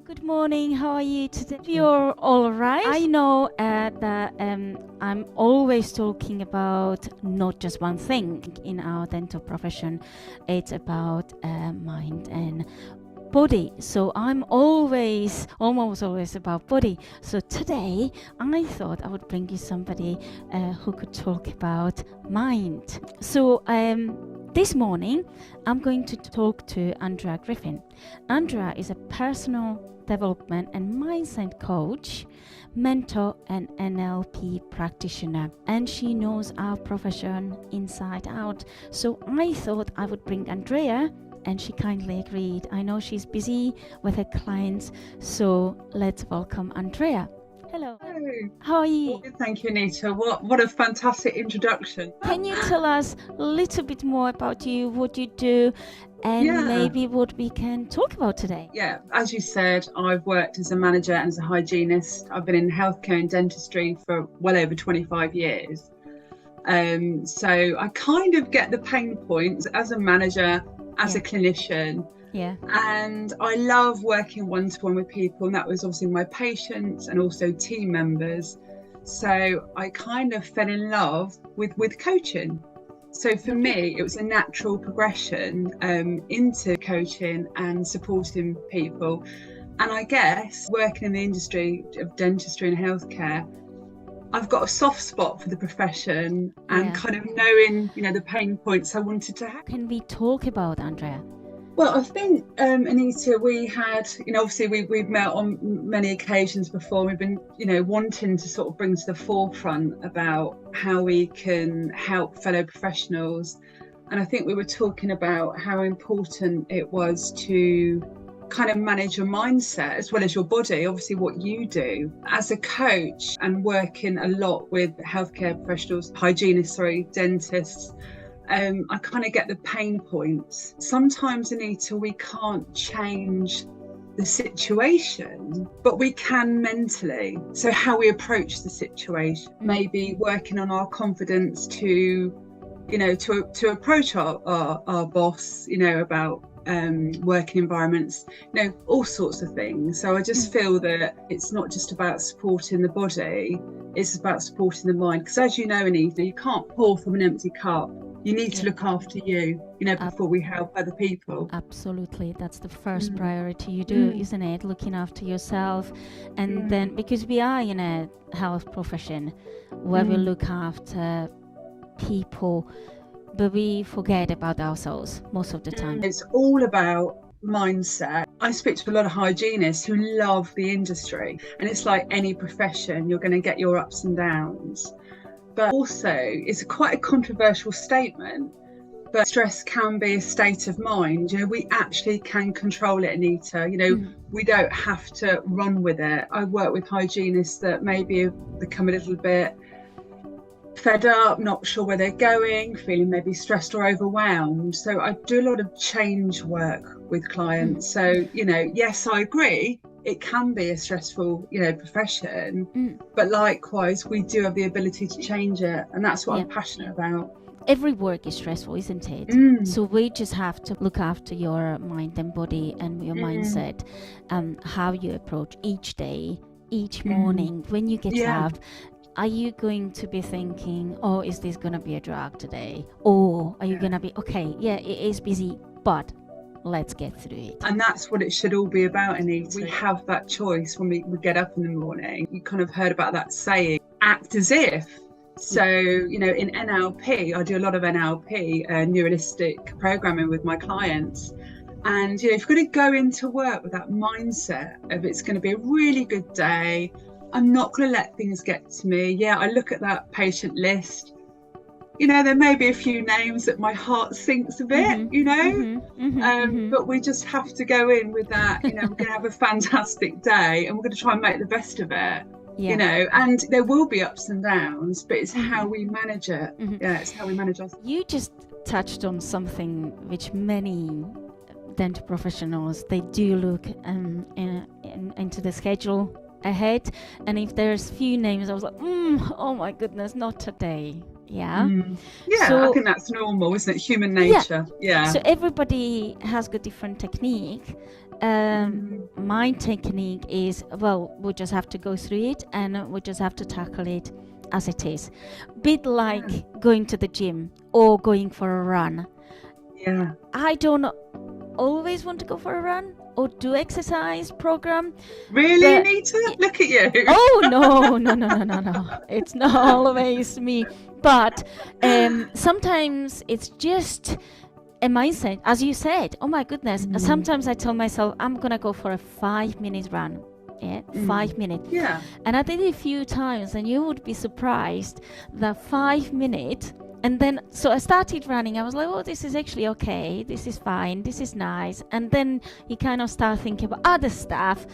Good morning. How are you today? You're all right? I know that I'm always talking about not just one thing in our dental profession. It's about mind and body. So I'm almost always about body. So today I thought I would bring you somebody who could talk about mind. So this morning I'm going to talk to Andrea Griffin. Andrea is a personal development and mindset coach, mentor and NLP practitioner, and she knows our profession inside out. So I thought I would bring Andrea, and she kindly agreed. I know she's busy with her clients, so let's welcome Andrea. Hello. Hello. How are you? Well, good, thank you, Anita. What a fantastic introduction. Can you tell us a little bit more about you, what you do, and maybe what we can talk about today? Yeah, as you said, I've worked as a manager and as a hygienist. I've been in healthcare and dentistry for well over 25 years. So I kind of get the pain points as a manager, as a clinician. Yeah. And I love working one-to-one with people, and that was obviously my patients and also team members. So I kind of fell in love with coaching. So for me, it was a natural progression into coaching and supporting people. And I guess working in the industry of dentistry and healthcare, I've got a soft spot for the profession and kind of knowing, the pain points I wanted to have. Can we talk about Andrea? Well, I think, Anita, we had, obviously we've met on many occasions before. We've been, wanting to sort of bring to the forefront about how we can help fellow professionals. And I think we were talking about how important it was to kind of manage your mindset as well as your body, obviously what you do. As a coach and working a lot with healthcare professionals, hygienists, dentists, I kind of get the pain points. Sometimes, Anita, we can't change the situation, but we can mentally. So how we approach the situation, maybe working on our confidence to approach our boss, about working environments, all sorts of things. So I just feel that it's not just about supporting the body, it's about supporting the mind. Because as you know, Anita, you can't pour from an empty cup. You need to look after you, before we help other people. Absolutely. That's the first priority you do, isn't it? Looking after yourself. And then, because we are in a health profession where we look after people, but we forget about ourselves most of the time. It's all about mindset. I speak to a lot of hygienists who love the industry, and it's like any profession, you're going to get your ups and downs. But also, it's quite a controversial statement, but stress can be a state of mind. We actually can control it, Anita. We don't have to run with it. I work with hygienists that maybe have become a little bit fed up, not sure where they're going, feeling maybe stressed or overwhelmed. So I do a lot of change work with clients. So, yes, I agree. It can be a stressful, profession, but likewise, we do have the ability to change it. And that's what I'm passionate about. Every work is stressful, isn't it? So we just have to look after your mind and body and your mindset, how you approach each day, each morning, when you get up. Are you going to be thinking, oh, is this going to be a drag today? Or are you going to be, okay, it is busy, but let's get through it. And that's what it should all be about, Anita. We have that choice when we get up in the morning. You kind of heard about that saying, act as if. So, in NLP, I do a lot of NLP, neuralistic programming with my clients. And, if you're going to go into work with that mindset of it's going to be a really good day, I'm not going to let things get to me. Yeah, I look at that patient list. There may be a few names that my heart sinks a bit, but we just have to go in with that, we're going to have a fantastic day and we're going to try and make the best of it, and there will be ups and downs, but it's how we manage it. Yeah, it's how we manage us. You just touched on something which many dental professionals, they do look into the schedule ahead, and if there's few names, I was like, oh my goodness, not today. So I think that's normal, isn't it? Human nature. Yeah. So everybody has got different technique, my technique is, well, we just have to go through it and we just have to tackle it as it is. Bit like going to the gym or going for a run. Yeah. I don't always want to go for a run or do exercise program. Really, Anita? Look at you. Oh, no. It's not always me. But sometimes it's just a mindset. As you said, oh my goodness, sometimes I tell myself, I'm going to go for a 5-minute run. 5 minutes. Yeah. And I did it a few times and you would be surprised that 5 minutes. And then, so I started running. I was like, oh, this is actually okay. This is fine. This is nice. And then you kind of start thinking about other stuff.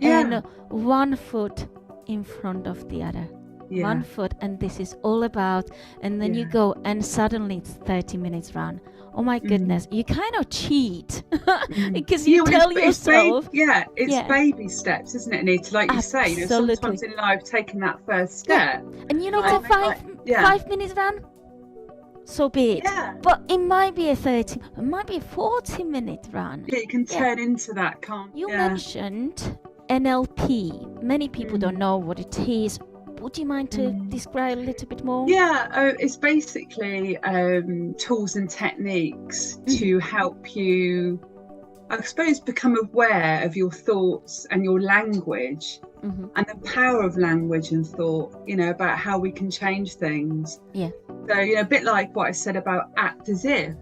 Yeah. And one foot in front of the other. Yeah. One foot. And this is all about. And then you go and suddenly it's 30 minutes run. Oh my goodness. You kind of cheat because you tell yourself. It's baby steps, isn't it, Anita? Like you say, you know, sometimes in life, taking that first step. Yeah. And you know, it's a 5 minutes run. So be it. Yeah. But it might be a 30, it might be a 40-minute run. Yeah, you can turn into that, can't you? mentioned NLP. Many people don't know what it is. Would you mind to describe a little bit more? Yeah, it's basically tools and techniques to help you, I suppose, become aware of your thoughts and your language and the power of language and thought, you know, about how we can change things. Yeah. So, you know, a bit like what I said about act as if.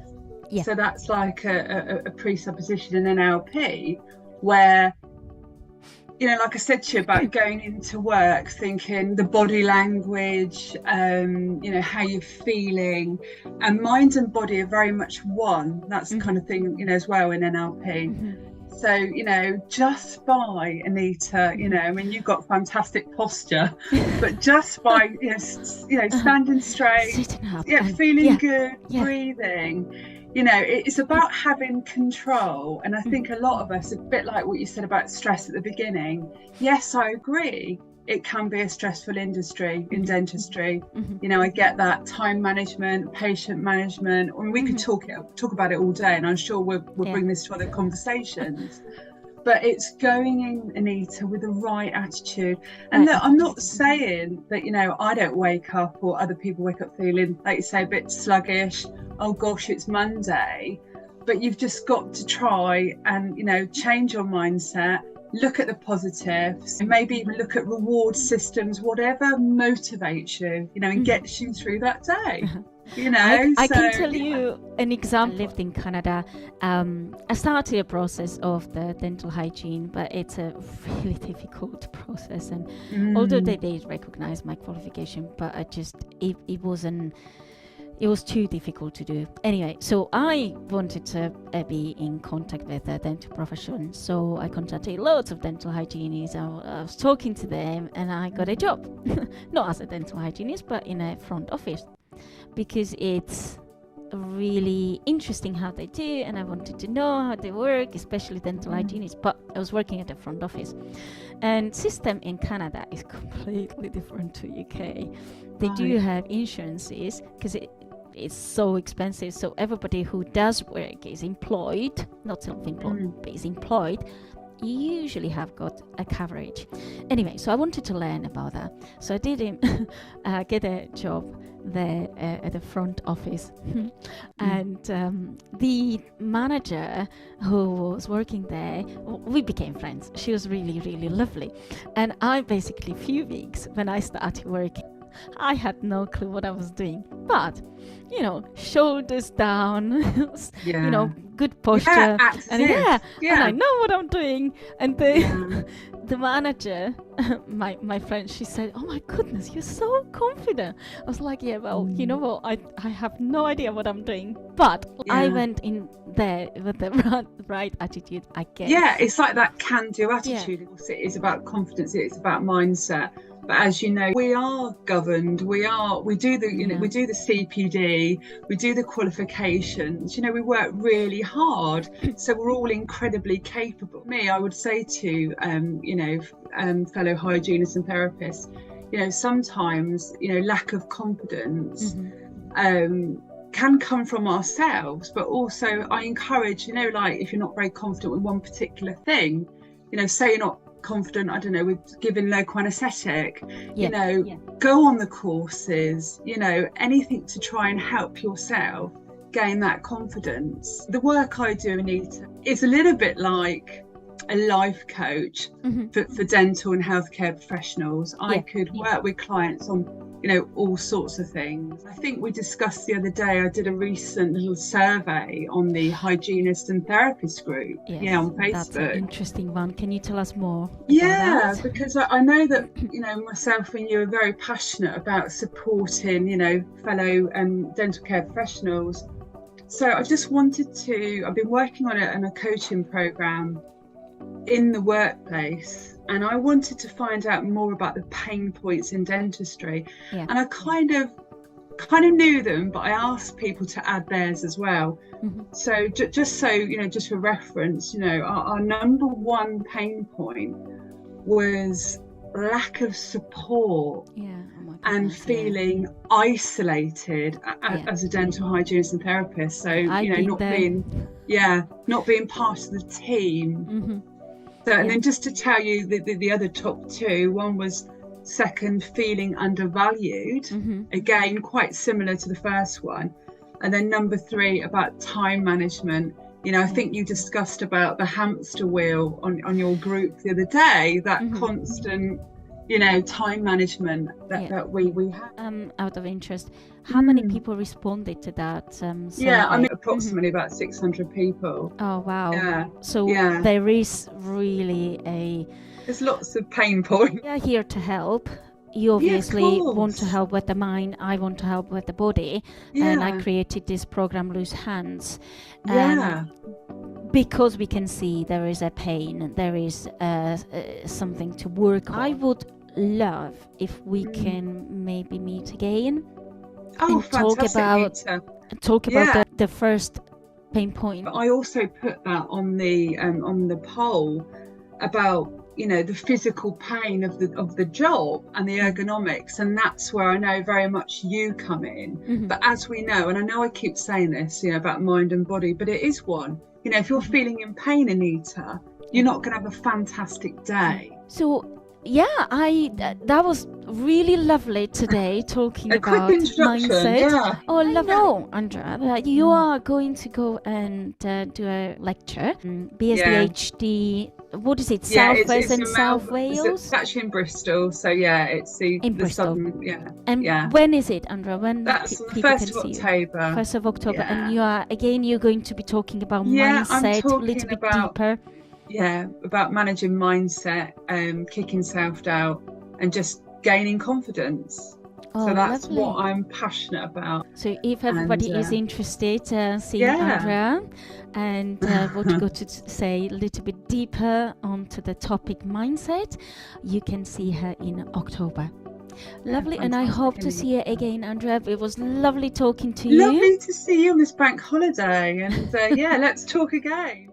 Yeah. So that's like a presupposition in NLP where, you know, like I said to you about going into work, thinking the body language, you know, how you're feeling, and mind and body are very much one. That's the kind of thing, you know, as well in NLP. So, you know, just by, Anita, you know, I mean, you've got fantastic posture, but just by, you know, standing straight, sitting up, feeling good, breathing, you know, it's about having control. And I think a lot of us, a bit like what you said about stress at the beginning, yes, I agree. It can be a stressful industry in dentistry. You know, I get that time management, patient management, and we could talk about it all day, and I'm sure we'll bring this to other conversations. But it's going in, Anita, with the right attitude. And look, I'm not saying that, you know, I don't wake up or other people wake up feeling, like you say, a bit sluggish. Oh gosh, it's Monday. But you've just got to try and, you know, change your mindset. Look at the positives, and maybe even look at reward systems, whatever motivates you, you know, and gets you through that day. You know, I can tell you an example. I lived in Canada. I started a process of the dental hygiene, but it's a really difficult process. And although they did recognize my qualification, but it was too difficult to do. Anyway, so I wanted to be in contact with the dental profession. So I contacted lots of dental hygienists. I was talking to them and I got a job. Not as a dental hygienist, but in a front office. Because it's really interesting how they do, and I wanted to know how they work, especially dental hygienists. But I was working at the front office. And system in Canada is completely different to UK. They do have insurances because it's so expensive. So everybody who does work is employed, not self-employed, but is employed. You usually have got a coverage. Anyway, so I wanted to learn about that. So I did get a job there at the front office. And the manager who was working there, we became friends. She was really, really lovely. And I basically, a few weeks when I started working, I had no clue what I was doing. But, you know, shoulders down, you know, good posture. And I know what I'm doing. And the manager, my friend, she said, "Oh my goodness, you're so confident." I was like, "Yeah, well, you know what? I have no idea what I'm doing." But I went in there with the right attitude, I guess. Yeah, it's like that can-do attitude. Yeah. It is about confidence. It's about mindset. But as you know, we are governed. We do the, you know, we do the CPD, we do the qualifications. You know, we work really hard, so we're all incredibly capable. Me, I would say to you know, fellow hygienists and therapists, you know, sometimes, you know, lack of confidence can come from ourselves, but also I encourage, like if you're not very confident with one particular thing, say you're not confident, I don't know, with giving local anaesthetic, go on the courses, anything to try and help yourself gain that confidence. The work I do, Anita, is a little bit like a life coach for dental and healthcare professionals. I could work with clients on all sorts of things. I think we discussed the other day, I did a recent little survey on the Hygienist and Therapist group on Facebook. That's an interesting one. Can you tell us more about that? Because I know that myself and you are very passionate about supporting fellow dental care professionals. So I just wanted to, I've been working on a coaching program in the workplace, and I wanted to find out more about the pain points in dentistry. And I kind of knew them, but I asked people to add theirs as well. So just for reference, our number one pain point was lack of support and feeling isolated as a dental hygienist and therapist. So not being part of the team. So, and then just to tell you the other top two, one was second, feeling undervalued, again quite similar to the first one, and then number three, about time management. I think you discussed about the hamster wheel on your group the other day, that constant time management that we have. Out of interest, how many people responded to that survey? Approximately about 600 people. Oh wow. So there is really there's lots of pain points. We are here to help. You obviously want to help with the mind, I want to help with the body, and I created this program Loose Hands because we can see there is a pain, there is something to work on. I would love if we can maybe meet again and talk about the first pain point. I also put that on the poll about the physical pain of the job and the ergonomics, and that's where I know very much you come in. But as we know, and I know I keep saying this about mind and body, but it is one, if you're feeling in pain, Anita, you're not going to have a fantastic day. So that was really lovely today, talking about mindset. Oh, lovely. No, Andrea, you are going to go and do a lecture, BSDHD. What is it? Southwest and South Wales? It's actually in Bristol. So it's in Bristol. And when is it, Andrea? When that's the 1st of October. 1st of October. And you're going to be talking about mindset a little bit deeper. About managing mindset, kicking self-doubt, and just gaining confidence. So that's what I'm passionate about. So if everybody is interested, see Andrea and want to go to say a little bit deeper onto the topic mindset, you can see her in October. Lovely, and I hope to see you again, Andrea. It was lovely talking to you. Lovely to see you on this bank holiday, and let's talk again.